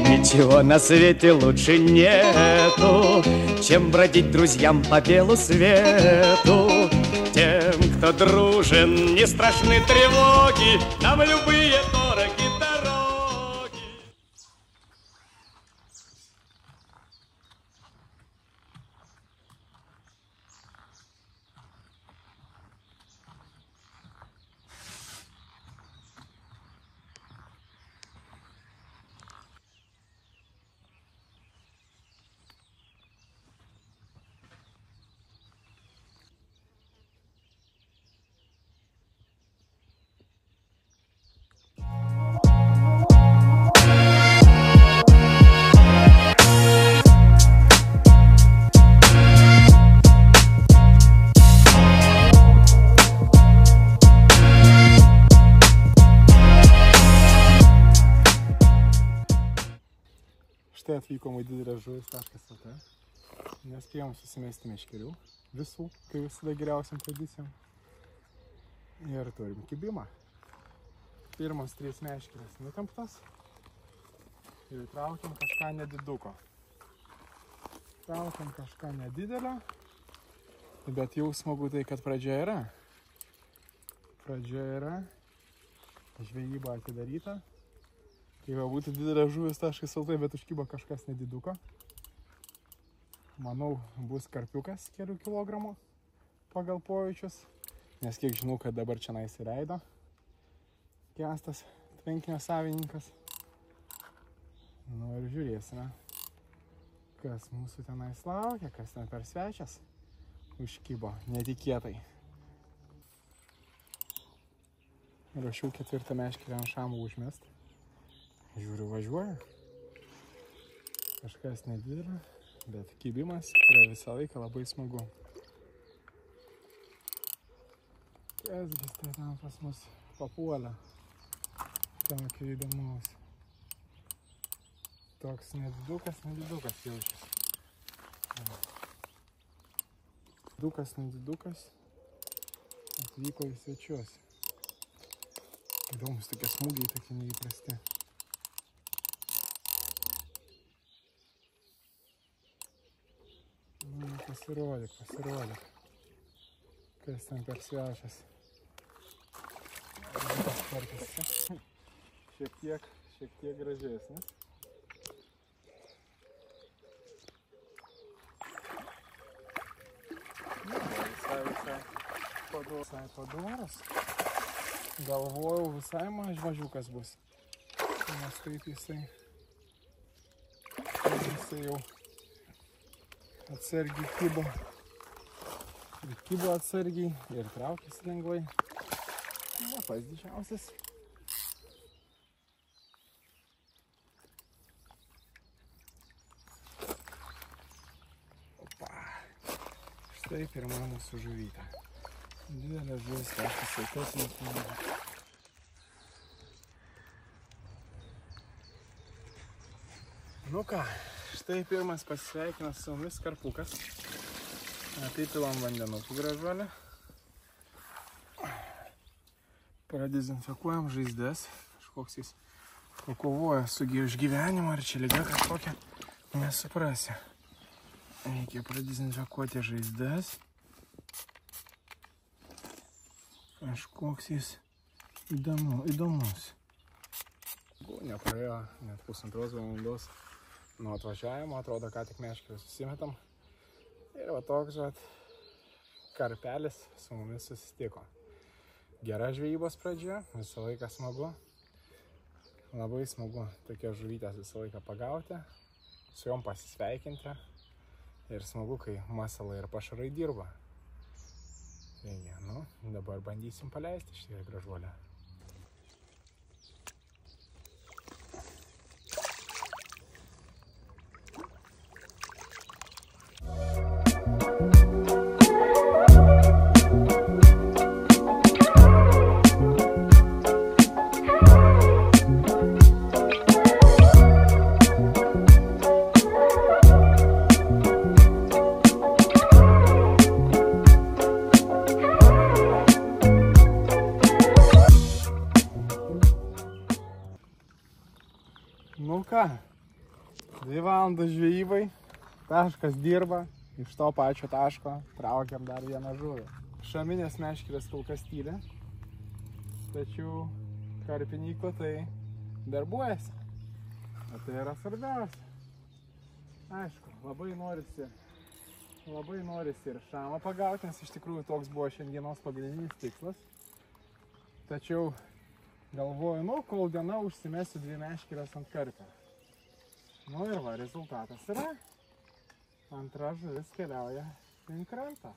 Ничего на свете лучше нету, чем бродить друзьям по белу свету. Тем, кто дружен, не страшны тревоги, нам любые дороги дороги. Štai atvykom į didelę žuvis.lt. Nespėjom susimesti meškerių visų, kai visada geriausiam tradicijom. Ir turim kibimą. Pirmas 3 meškerės nutemptas. Ir įtraukiam kažką nediduko. Traukiam kažką nedidelio. Bet jau smagu tai, kad pradžia yra. Pradžia yra. Žvejyba atidaryta. Tai va būtų didelė žuvis.lt, bet užkybo kažkas nediduko. Manau, bus karpiukas kelių kilogramų pagal pojūčius. Nes kiek žinau, kad dabar čia įsileido Kęstas, tvenkinio savininkas. Nu ir žiūrėsime, kas mūsų tenais laukia, kas ten per svečias užkybo netikėtai. Ruošiau 4 meškerę ant šamų užmest. Žiūriu, važiuoja. Kažkas nedidelio, bet kibimas yra visą laiką labai smagu. Kasgi tai ten pas mus papuolė. Tokio įdomaus. Toks nedidukas jaučiasi. Nedidukas atvyko į svečius. Įdomus tokie smūgiai, tokie neįprasti. Pasirodyk. Kas ten per svečias. Šiek tiek gražesnis. Visai padoras. Galvojau, visai mažiukas bus. Nes taip jisai jau atsargiai kibo. Ir kibo atsargiai ir traukėsi lengvai. Ne pats didžiausias. Opa. Štai pirma mūsų žuvytė. Didelė žuvis.lt. Nu ką, štai pirmas pasisveikinas su mumis karpukas. Tai pilam vandenukų gražuolę. Pradezinfekuojam žaizdas. Kažkoks jis kovoja su išgyvenimu, ar čia liga kažkokia, nesuprasi. Reikia pradezinfekuoti žaizdas. Kažkoks jis įdomus. Nepraėjo net 1,5 valandos nuo atvažiavimo, atrodo, ką tik meškerį susimetam. Ir va toks karpelis su mumis susitiko. Gera žvejybos pradžia, visą laiką smagu. Labai smagu tokias žuvytės visą laiką pagauti, su jom pasisveikinti. Ir smagu, kai masalai ir pašarai dirba. Taigi, nu, dabar bandysim paleisti šitą gražuolę. Nu ką, 2 valandas žvejybai, taškas dirba, iš to pačio taško traukiam dar vieną žuvį. Šaminės meškerės kol kas tyli, tačiau karpiniai kotai darbuojasi. O tai yra svarbiausia. Aišku, labai norisi ir šamą pagauti, nes iš tikrųjų toks buvo šiandienos pagrindinis tikslas. Tačiau galvoju, nu, kol diena užsimesiu 2 meškerės ant karpio. Nu ir va, rezultatas yra. Antra žuvis keliauja link krantą.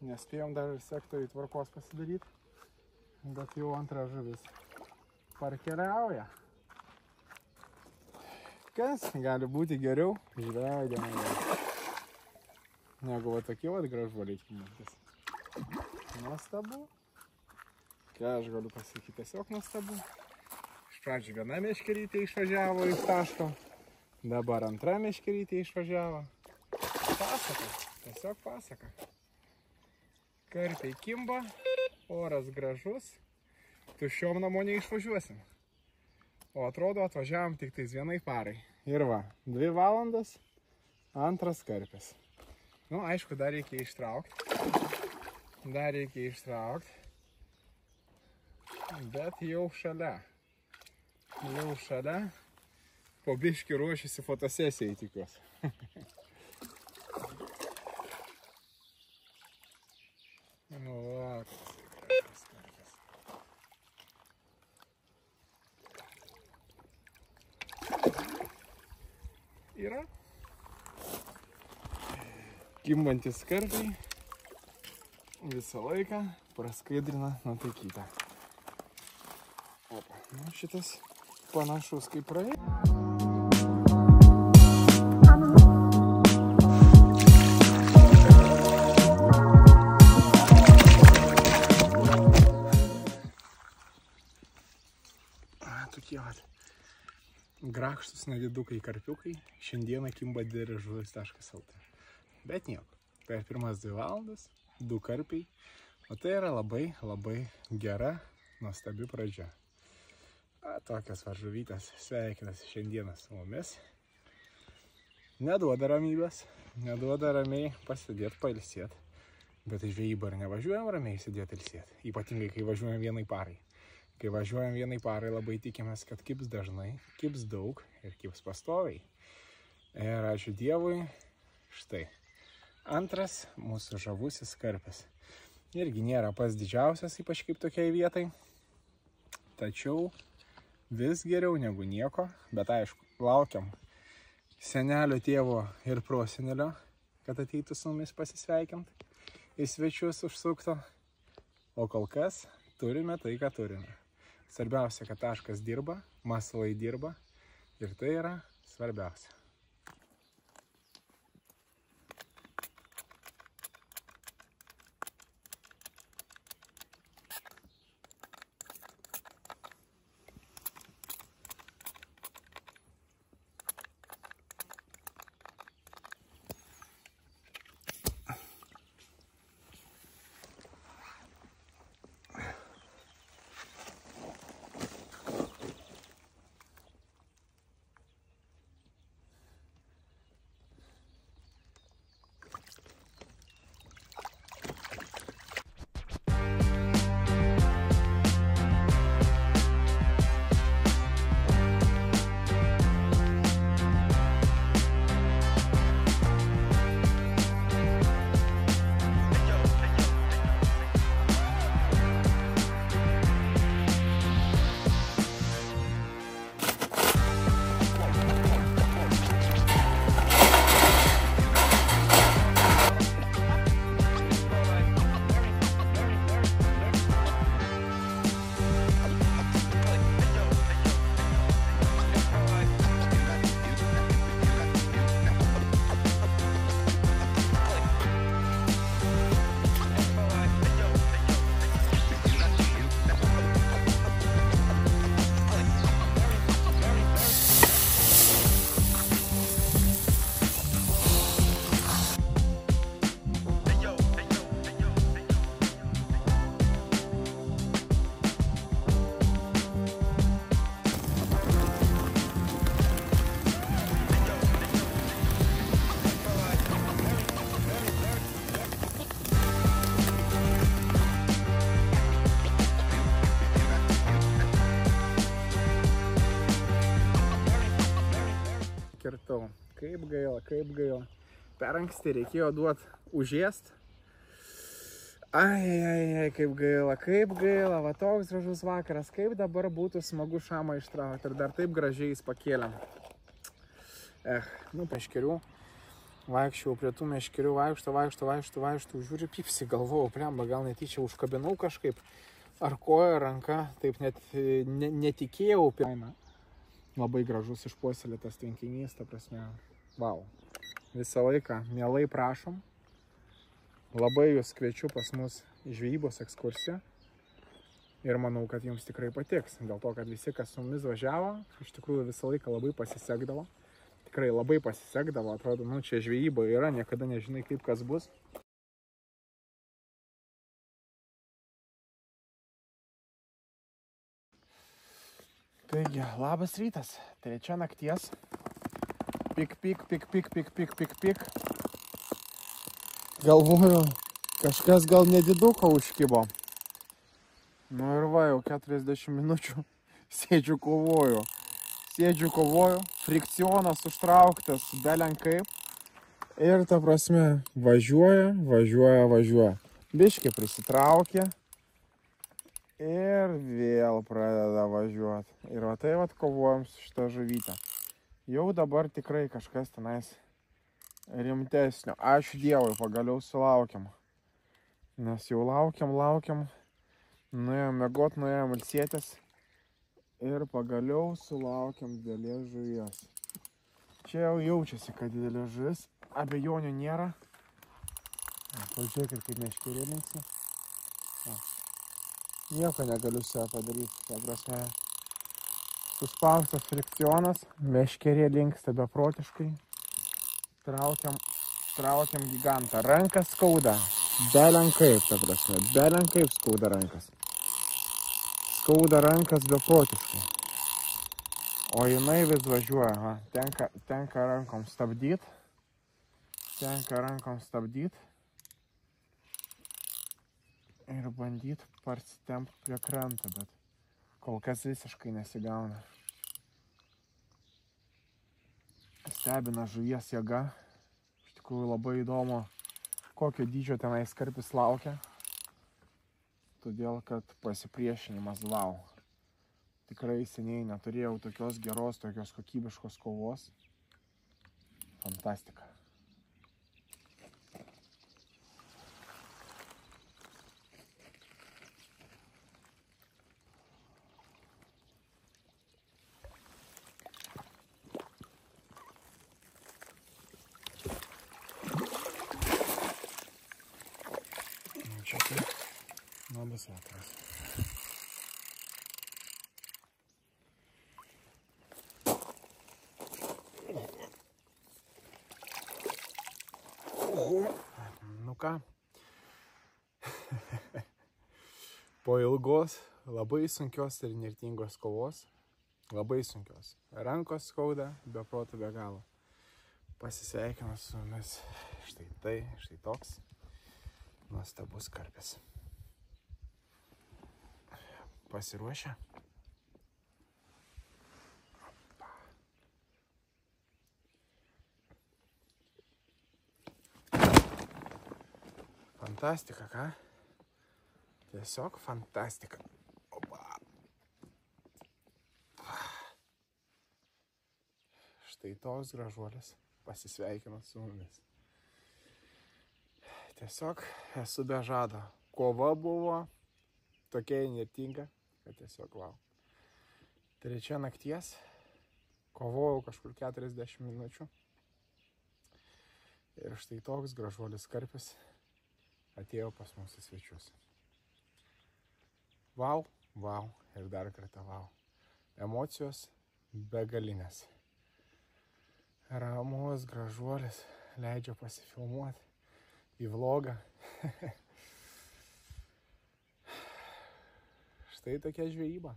Nespėjom dar ir sektoriui tvarkos pasidaryti, bet jau antra žuvis parkeliauja. Kas gali būti geriau žvejo dienoje negu va tokie vat gražuoliai kimantis. Nuostabu. Ką aš galiu pasakyti, tiesiog nuostabu. Iš pradžių viena meškerytė išvažiavo iš taško, dabar antra meškerytė išvažiavo. Pasaka, tiesiog pasaka. Karpiai kimba, oras gražus, tuščiom namo neišvažiuosim. O atrodo atvažiavom tik tais vienai parai. Ir va, 2 valandas, antras karpis. Nu, aišku, dar reikia ištraukti. Bet jau šalia. Po biškį ruošiasi fotosesijai, tikiuosi. Nu, va, kas karpis. Yra kimbantis karpiai visą laiką praskaidrina nuotaikytą. Opa, nu šitas panašus kaip praėjo. Tokie grakštus nedidukai karpiukai šiandieną kimba didelis.lt. Bet nieko, per pirmas 2 valandas 2 karpiai, o tai yra labai gera, nuostabi pradžia. Tokios žuvytės sveikinasi šiandieną su mumis. Neduoda ramybės, neduoda ramiai pasidėti, pailsėti, bet į žvejybą ir nevažiuojam ramiai sėdėti ilsėti, ypatingai kai važiuojam vienai parai. Kai važiuojam vienai parai, labai tikimės, kad kibs dažnai, kibs daug ir kibs pastoviai. Ir ačiū Dievui, štai, antras mūsų žavusis karpis. Irgi nėra pats didžiausias, ypač kaip tokiai vietai. Tačiau vis geriau negu nieko, bet aišku, laukiam senelio, tėvo ir prosenelio, kad ateitų su mumis pasisveikinti, į svečius užsukto. O kol kas turime tai, ką turime. Svarbiausia, kad taškas dirba, masalai dirba ir tai yra svarbiausia. kaip gaila, kaip gaila. Per anksti reikėjo duoti užėst. Ai, kaip gaila, va toks gražus vakaras, kaip dabar būtų smagu šamą ištraukti ir dar taip gražiai jis pakėlėm. Nu, meškerių. Vaikščiau prie tų meškerių, vaikšto, žiūriu, pipsi, galvojau, plemba, gal netyčia užkabinau kažkaip, ar koja, ranka, taip net netikėjau. Labai gražus išpuoselėtas tvenkinys, ta prasme, vau. Visą laiką mielai prašom. Labai jūs kviečiu pas mus į žvejybos ekskursiją. Ir manau, kad jums tikrai patiks. Dėl to, kad visi, kas su mumis važiavo, iš tikrųjų visą laiką labai pasisekdavo. Tikrai labai pasisekdavo, atrodo, nu čia žvejyba yra, niekada nežinai, kaip kas bus. Taigi, labas rytas, 3 nakties. Pik. Galvoju, kažkas gal nediduką užkibo. Nu ir va, jau 40 minučių sėdžiu kovoju, frikcionas užtrauktas, belenkaip. Ir ta prasme, važiuoja. Biškį prisitraukė ir vėl pradeda važiuoti. Ir va tai vat kovojam su šitą žuvytę. Jau dabar tikrai kažkas tenais rimtesnio. Ačiū Dievui, pagaliau sulaukiam. Nes jau laukiam. Nuėjom miegot, nuėjom ilsėtis. Ir pagaliau sulaukiam didelės žuvies. Čia jau jaučiasi, kad didelė žuvis. Abejonių nėra. Pažiūrėkit, kaip meškerė linksi. Nieko negaliu su ją padaryti. Ta prasme, suspaustas frikcionas. Meškerė linksta beprotiškai. Traukiam gigantą. Rankas skauda. Belenkaip, ta prasme. Belenkaip skauda rankas. Skauda rankas beprotiškai. O jinai vis važiuoja. Tenka rankom stabdyt. Ir bandyt parsitempt prie krantą, bet kol kas visiškai nesigauna. Stebina žuvies jėga. Iš tikrųjų labai įdomu, kokio dydžio tenais karpis laukia. Todėl, kad pasipriešinimas vau. Tikrai seniai neturėjau tokios geros, tokios kokybiškos kovos. Fantastika. Čia tai labas vakaras. Nu ką, po ilgos, labai sunkios ir nirtingos kovos, labai sunkios. Rankos skauda, be proto be galo. Pasisveikinu su jumis. Štai toks nuostabus karpis. Pasiruošę? Fantastika, ką? Tiesiog fantastika. Opa. Štai toks gražuolis. Pasisveikinu su mumis. Tiesiog esu be žado. Kova buvo tokia įnirtinga, kad tiesiog vau. 3 nakties. Kovojau kažkur 40 minučių. Ir štai toks gražuolis karpis atėjo pas mus į svečius. Vau. Ir dar kartą vau. Emocijos begalinės. Ramus gražuolis leidžia pasifilmuoti į vlogą. Štai tokia žvejyba.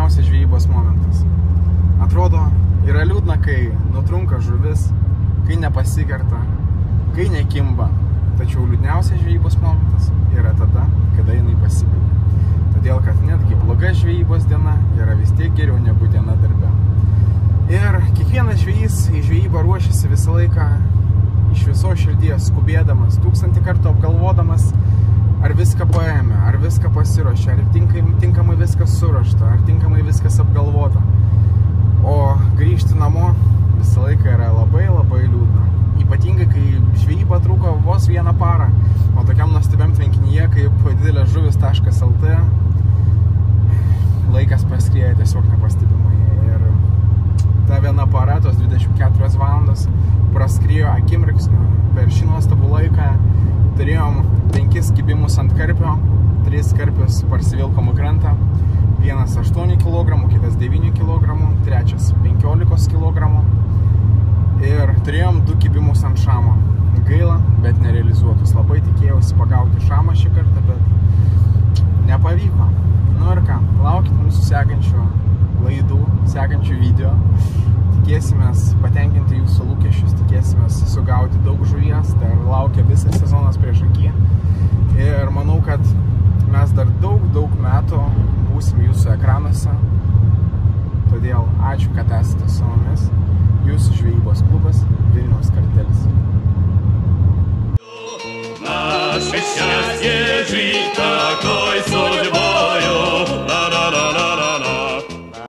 liūdniausias žvejybos momentas. Atrodo, yra liūdna, kai nutrunka žuvis, kai nepasikerta, kai nekimba. Tačiau liūdniausias žvejybos momentas yra tada, kada jinai pasibaigia. Todėl, kad netgi bloga žvejybos diena yra vis tiek geriau negu diena darbe. Ir kiekvienas žvejys į žvejybą ruošiasi visą laiką iš viso širdies, skubėdamas, 1000 kartų apgalvodamas, ar viską paėmė, ar viską pasiruošė, ar tinkamai viskas suruošta, ar tinkamai viskas apgalvota. O grįžti namo visą laiką yra labai liūdna. Ypatingai, kai žvejyba truko vos 1 parą, o tokiam nuostabiam tvenkinyje kaip didelėsžuvis.lt laikas paskrieja tiesiog nepastebimai. Ir ta 1 para, tos 24 valandos praskriejo akimirksniu. Per šį nuostabų laiką turėjom 5 kibimus ant karpio, 3 karpius parsivilkom į krantą, vienas 8 kg, kitas 9 kg, trečias 15 kg. Ir turėjom 2 kibimus ant šamo. Gaila, bet nerealizuotus. Labai tikėjausi pagauti šamą šį kartą, bet nepavyko. Nu ir ką, laukit mūsų sekančių laidų, sekančių video. Tikėsimės patenkinti jūsų lūkesčius, tikėsimės sugauti daug žuvies, dar laukia visas sezonas prieš akį. Ir manau, kad mes dar daug metų būsim jūsų ekranuose. Todėl ačiū, kad esate su mumis. Jūsų žvejybos klubas Vilniaus kartelis.